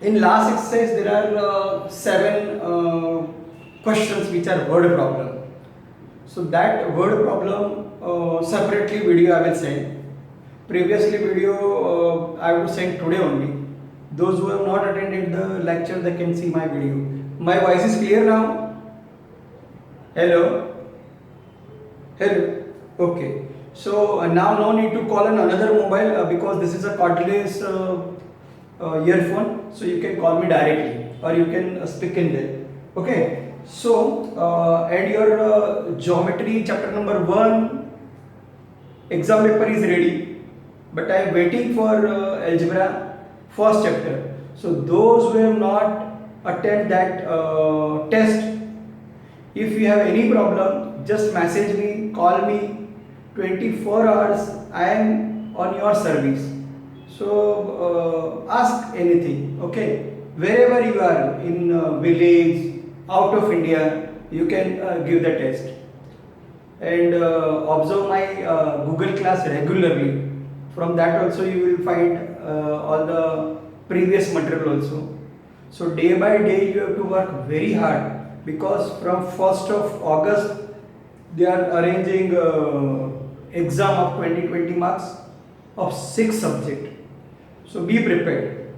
In last exercise, there are seven questions which are word problem. So that word problem separately video I will send. Previously video I would send today only. Those who have not attended the lecture, they can see my video. My voice is clear now? Hello? Hello? Okay. So now no need to call on another mobile because this is a cordless earphone, so you can call me directly or you can speak in there. Okay. So and your geometry chapter number 1 exam paper is ready, but I am waiting for algebra first chapter. So those who have not attend that test, if you have any problem, just message me, call me. 24 hours I am on your service. So ask anything, okay? Wherever you are, in village, out of India, you can give the test. And observe my Google class regularly. From that also you will find all the previous material also. So day by day you have to work very hard, because from 1st of August they are arranging exam of 20 marks of 6 subject. So be prepared.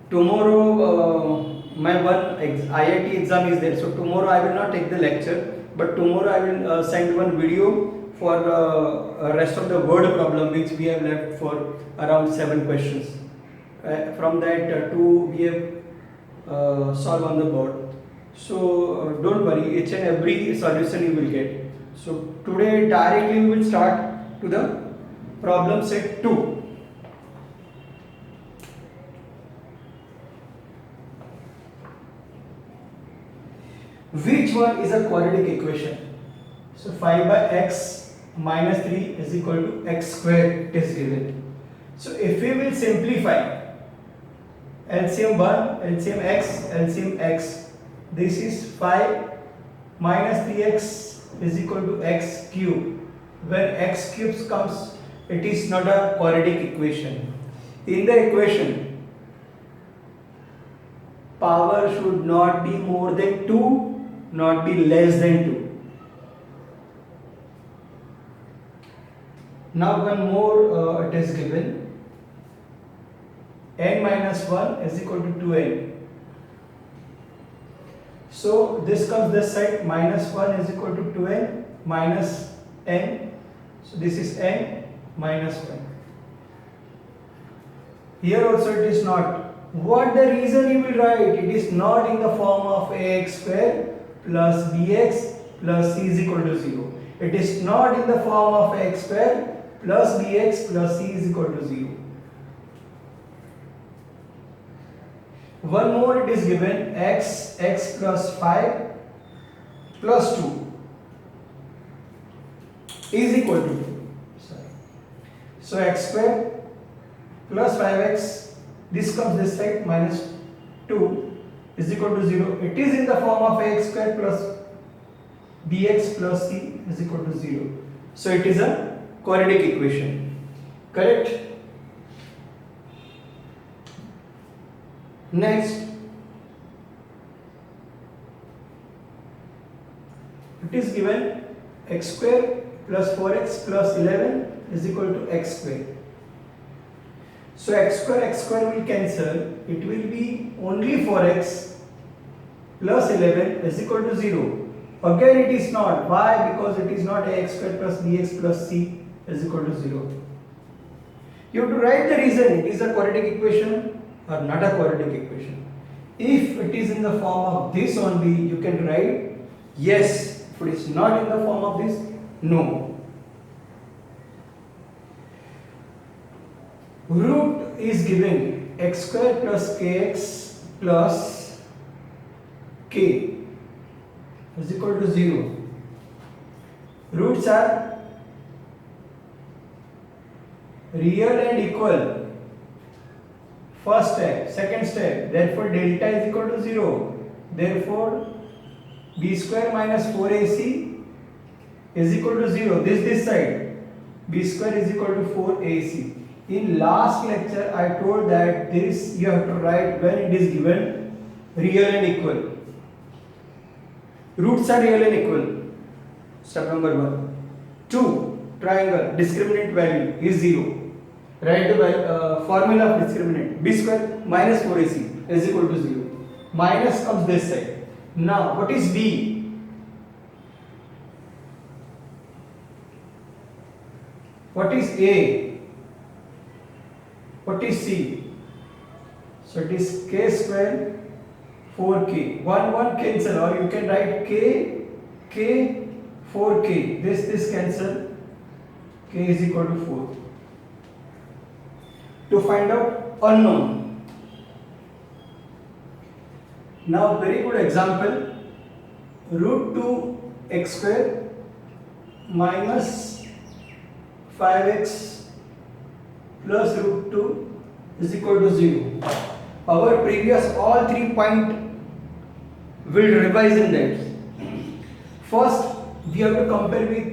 Tomorrow my one IIT exam is there. So tomorrow I will not take the lecture, but tomorrow I will send one video for rest of the word problem which we have left for around 7 questions. From that 2 we have solved on the board. So don't worry, each and every solution you will get. So today directly we will start to the problem set 2. Which one is a quadratic equation? So 5 by x minus 3 is equal to x square, it is given. So if we will simplify, LCM 1, LCM x, LCM x, this is 5 minus 3x is equal to x cube. When x cubes comes, it is not a quadratic equation. In the equation, power should not be more than 2, not be less than 2. Now one more it is given, n minus 1 is equal to 2n. So this comes this side, minus 1 is equal to 2n minus n. So this is n minus 1. Here also it is not. What the reason you will write? It is not in the form of ax square plus bx plus c is equal to 0. It is not in the form of x square plus bx plus c is equal to 0. One more it is given, x plus 5 plus 2 is equal to 2. So x square plus 5x, this comes this side, minus 2 is equal to 0. It is in the form of ax square plus bx plus c is equal to 0. So it is a quadratic equation. Correct? Next, it is given x square plus 4x plus 11 is equal to x square. So x square will cancel. It will be only 4x plus 11 is equal to 0. Again it is not. Why? Because it is not ax square plus bx plus c is equal to 0. You have to write the reason. It is a quadratic equation or not a quadratic equation. If it is in the form of this only, you can write yes. If it is not in the form of this, no. Root is given, x square plus kx plus k is equal to 0. Roots are real and equal. First step, second step, therefore delta is equal to 0. Therefore b square minus 4ac is equal to 0. This side, b square is equal to 4ac. In last lecture, I told that this you have to write when it is given real and equal. Roots are real and equal. Step number 1. 2. Triangle. Discriminant value is 0. Write the formula of discriminant. B square minus 4ac is equal to 0. Minus comes this side. Now, what is B? What is A? What is C? So it is k square 4k. 1 cancel, or you can write k 4k. This cancel. K is equal to 4. To find out unknown. Now very good example. Root 2 x square minus 5x plus root 2 is equal to 0. Our previous all 3 point will revise in that. First, we have to compare with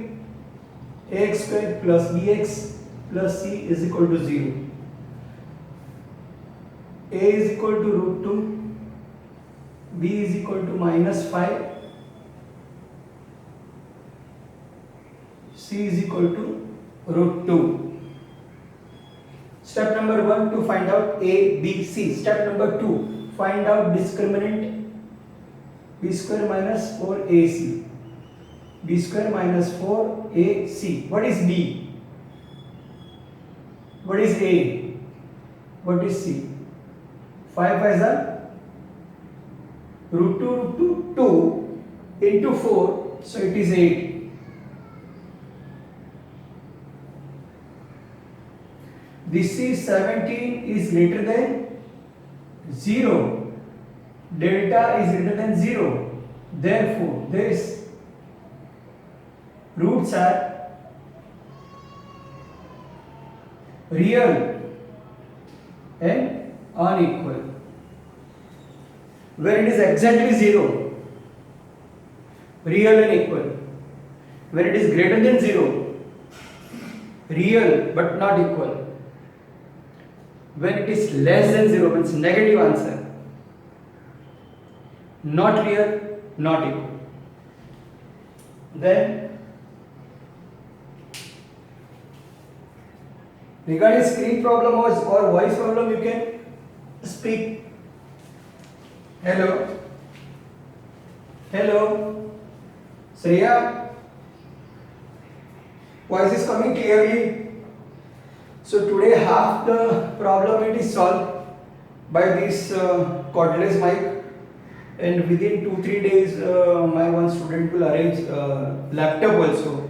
ax square plus bx plus c is equal to 0. A is equal to root 2, b is equal to minus 5, c is equal to root 2. Step number 1 to find out a, b, c. Step number 2, find out discriminant b square minus 4ac. B square minus 4ac. What is b? What is a? What is c? 5 is a root 2 into 4, so it is 8. This is 17 is greater than 0. Delta is greater than 0. Therefore, this roots are real and unequal. Where it is exactly 0, real and equal. Where it is greater than 0, real but not equal. When it is less than 0, means negative answer. Not real, not equal. Then, regarding screen problem or voice problem, you can speak. Hello. Hello. Shreya. Voice is coming clearly. So today half the problem it is solved by this cordless mic, and within 2-3 days my one student will arrange laptop also.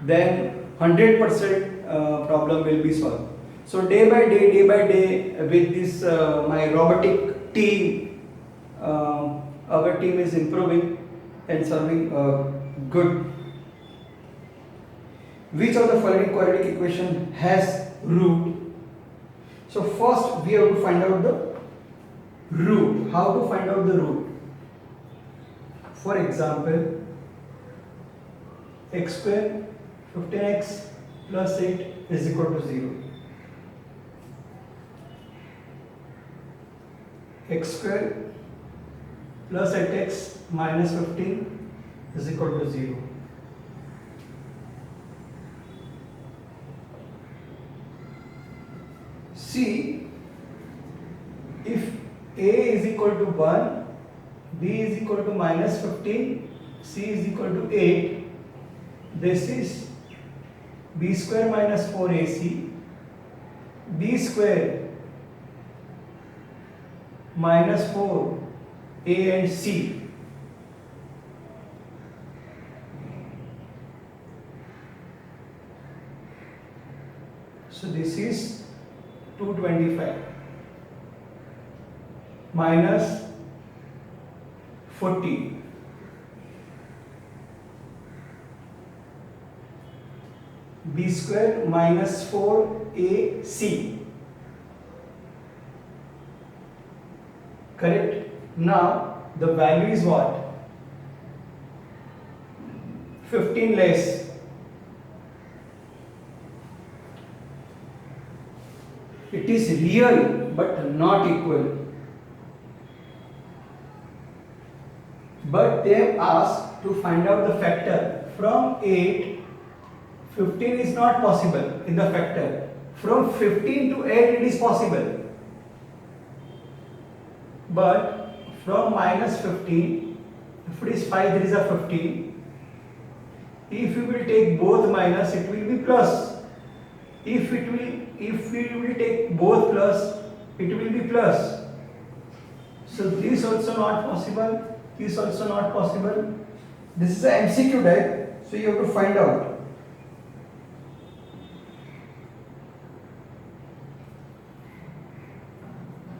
Then 100% problem will be solved. So day by day with this my robotic team, our team is improving and solving good. Which of the following quadratic equation has root? So first we have to find out the root. How to find out the root? For example, x square 15x plus 8 is equal to 0. X square plus 8x minus 15 is equal to 0. See, if a is equal to 1, b is equal to minus 15, c is equal to 8, this is b square minus 4ac, b square minus 4 a and c. So this is 225 minus 40. B square minus 4ac. Correct? Now the value is what? 15 less. it is real but not equal. But they have asked to find out the factor. From 8, 15 is not possible in the factor. From 15 to 8 it is possible. But from minus 15, if it is 5 there is a 15. If you will take both minus, it will be plus. If we will take both plus, it will be plus. So this also not possible. This also not possible. This is a MCQ type, so you have to find out.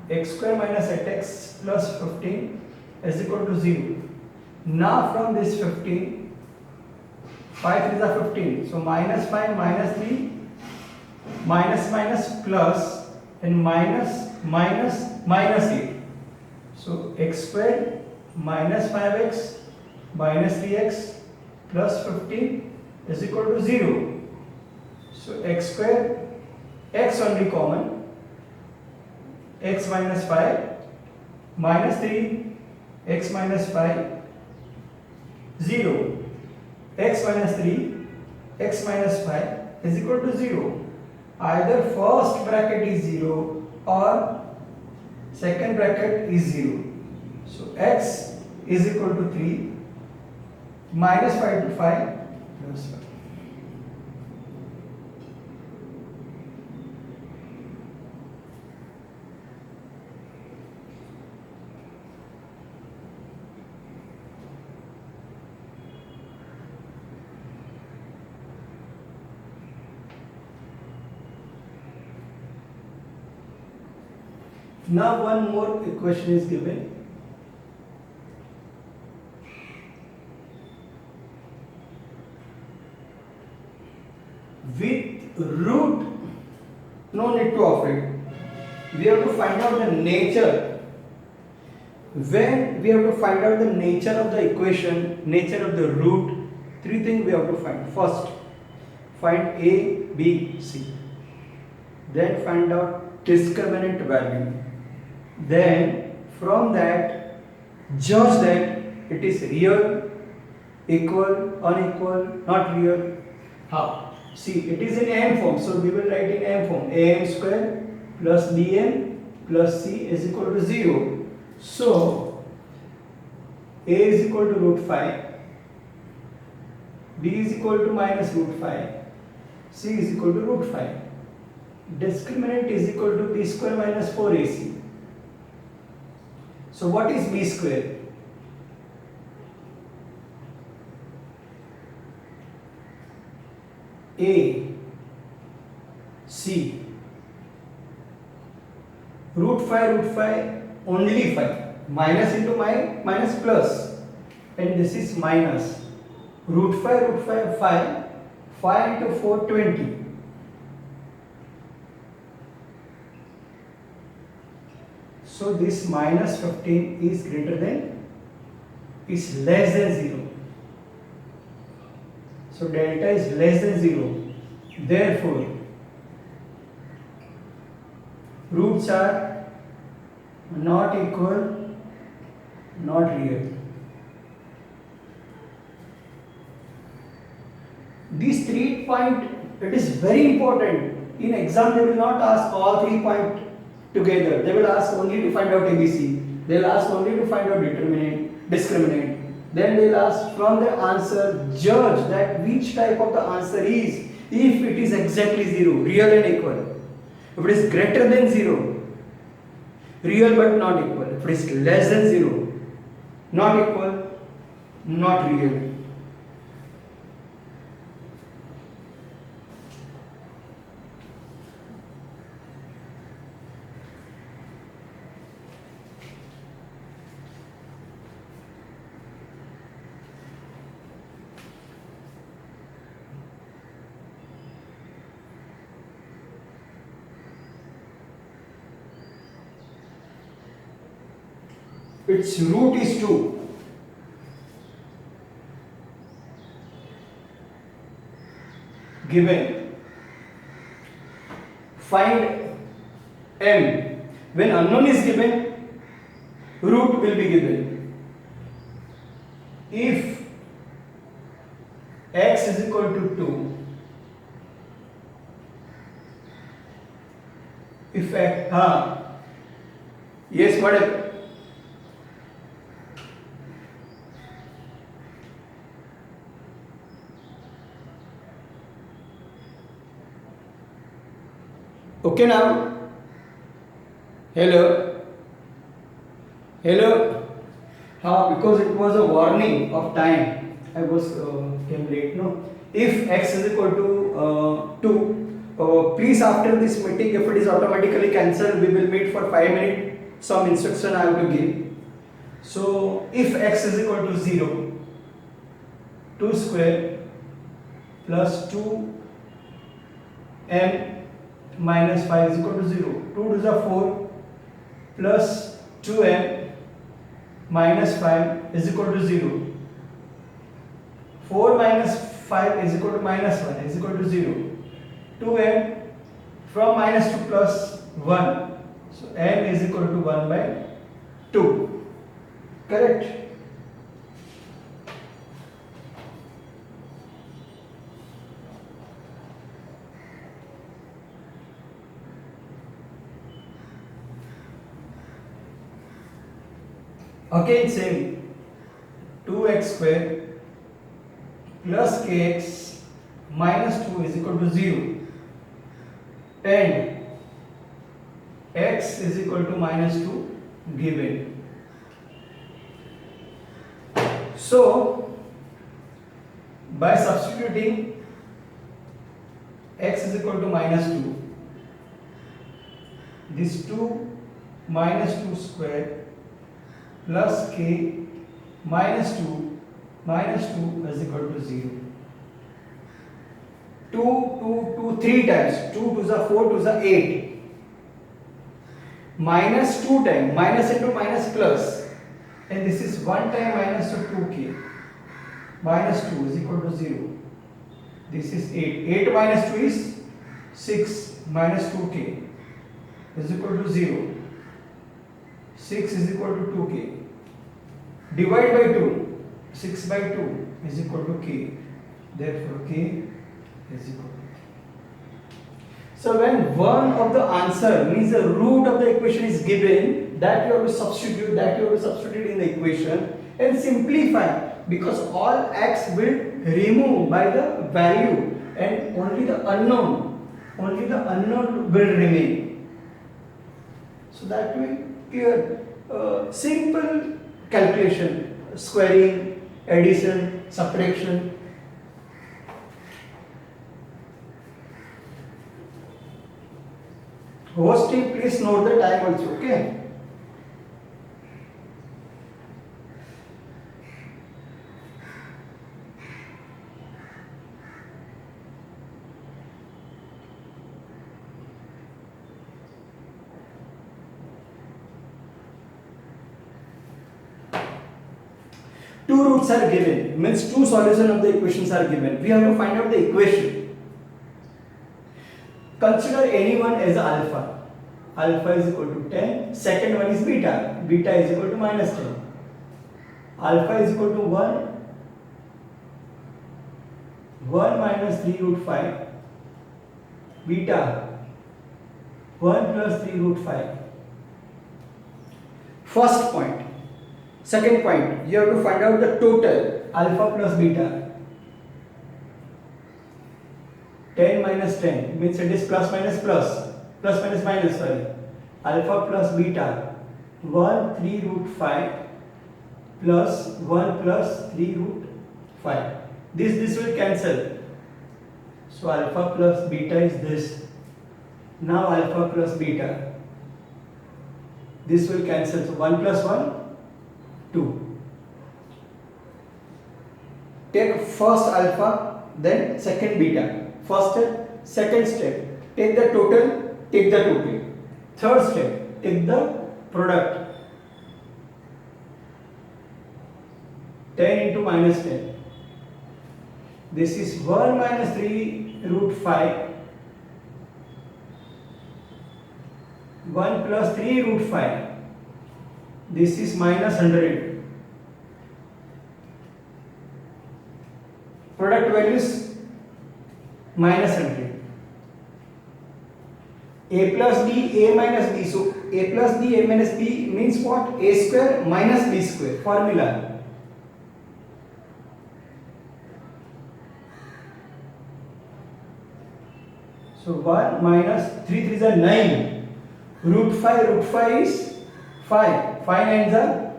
X square minus 8x plus 15 is equal to 0. Now from this 15, 5 3 is 15. So minus 5 minus 3 minus minus plus and minus minus minus 8. So x square minus 5x minus 3x plus 15 is equal to 0. So x square, x only common, x minus 5 minus 3 x minus 5 0, x minus 3 x minus 5 is equal to 0. Either first bracket is 0 or second bracket is 0. So x is equal to 3 minus 5 to 5 plus 5. Now one more equation is given. With root, no need to operate. We have to find out the nature. When we have to find out the nature of the equation, nature of the root, three things we have to find. First, find A, B, C. Then find out discriminant value. Then from that judge that it is real, equal, unequal, not real. How? See, it is in m form, so we will write in m form. Am square plus bm plus c is equal to 0. So a is equal to root 5, b is equal to minus root 5, c is equal to root 5. Discriminant is equal to b square minus 4ac. So what is b square? A, C, root 5, only 5, minus into minus plus, and this is minus, root 5, 5 into 4, 20. So this minus 15 is greater than, is less than 0. So delta is less than 0. Therefore, roots are not equal, not real. These 3 points, it is very important. In exam, they will not ask all 3 points together. They will ask only to find out ABC. They will ask only to find out determinant, discriminant. Then they will ask from the answer, judge that which type of the answer is, if it is exactly 0, real and equal. If it is greater than 0, real but not equal. If it is less than 0, not equal, not real. Its root is 2. Given, find m. When unknown is given, root will be given. If x is equal to 2, if x, yes, whatever. Okay now. Hello. Because it was a warning of time. I was came late. No. If x is equal to 2, please after this meeting, if it is automatically cancelled, we will meet for 5 minutes. Some instruction I have to give. So if x is equal to 0, 2 square plus 2 m minus 5 is equal to 0. 2 to the 4 plus 2m minus 5 is equal to 0. 4 minus 5 is equal to minus 1 is equal to 0. 2m from minus 2 plus 1. So m is equal to 1 by 2. Correct? Again same, 2x square plus kx minus 2 is equal to 0 and x is equal to minus 2 given. So by substituting x is equal to minus 2, this 2 minus 2 square plus k minus 2 is equal to 0. 2, 3 times, 2 to the 4 to the 8, minus 2 times, minus into minus plus, and this is 1 time minus to 2k, minus 2 is equal to 0. This is 8 minus 2 is 6, minus 2k is equal to 0. 6 is equal to 2k. Divide by 2. 6 by 2 is equal to k. Therefore, k is equal to k. So, when one of the answer means the root of the equation is given, that you have to substitute, in the equation and simplify, because all x will remove by the value and only the unknown will remain. So that way, clear, simple calculation, squaring, addition, subtraction. Host team, please note the time also, okay? Two roots are given, means two solutions of the equations are given. We have to find out the equation. Consider any one as alpha. Alpha is equal to 10. Second one is beta. Beta is equal to minus 10. Alpha is equal to 1. 1 minus 3 root 5. Beta 1 plus 3 root 5. First point. Second point, you have to find out the total alpha plus beta. 10 minus 10 means it is plus minus minus, sorry. Alpha plus beta 1 3 root 5 plus 1 plus 3 root 5. This will cancel. So alpha plus beta is this. Now alpha plus beta. This will cancel. So 1 plus 1, 2. Take first alpha, then second beta. First step, second step. Take the total, take the total. Third step, take the product. 10 into minus 10. This is 1 minus 3 root 5. 1 plus 3 root 5. This is minus 100. Product value is minus 100. A plus b, a minus b. So a plus b, a minus b means what? A square minus b square. Formula. So 1 minus 3 3 is 9. Root 5 is 5. 5 9s are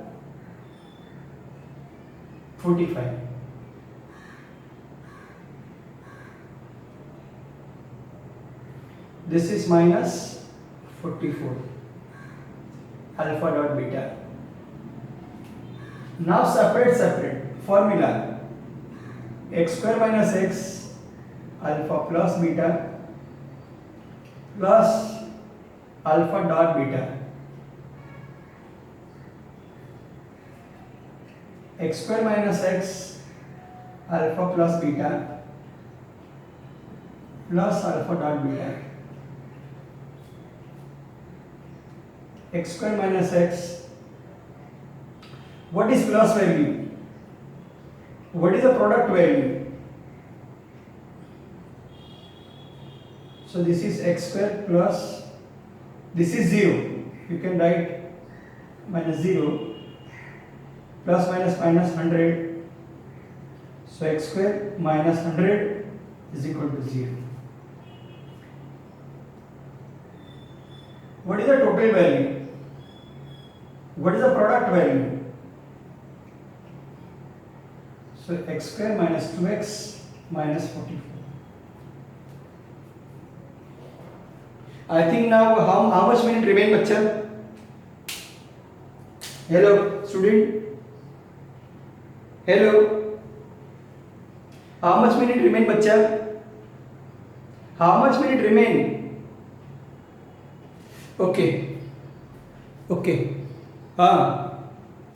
45. This is minus 44. Alpha dot beta. Now separate. Formula. X square minus x alpha plus beta plus alpha dot beta. X square minus x alpha plus beta plus alpha dot beta. X square minus x. What is plus value? What is the product value? So this is x square plus, this is 0. You can write minus 0 plus minus 100. So x square minus 100 is equal to 0. What is the total value? What is the product value? So x square minus 2x minus 44. I think now how much minute remain, bachcha? Hello, student. Hello. How much minute remain, bachcha? How much minute remain? Okay. हाँ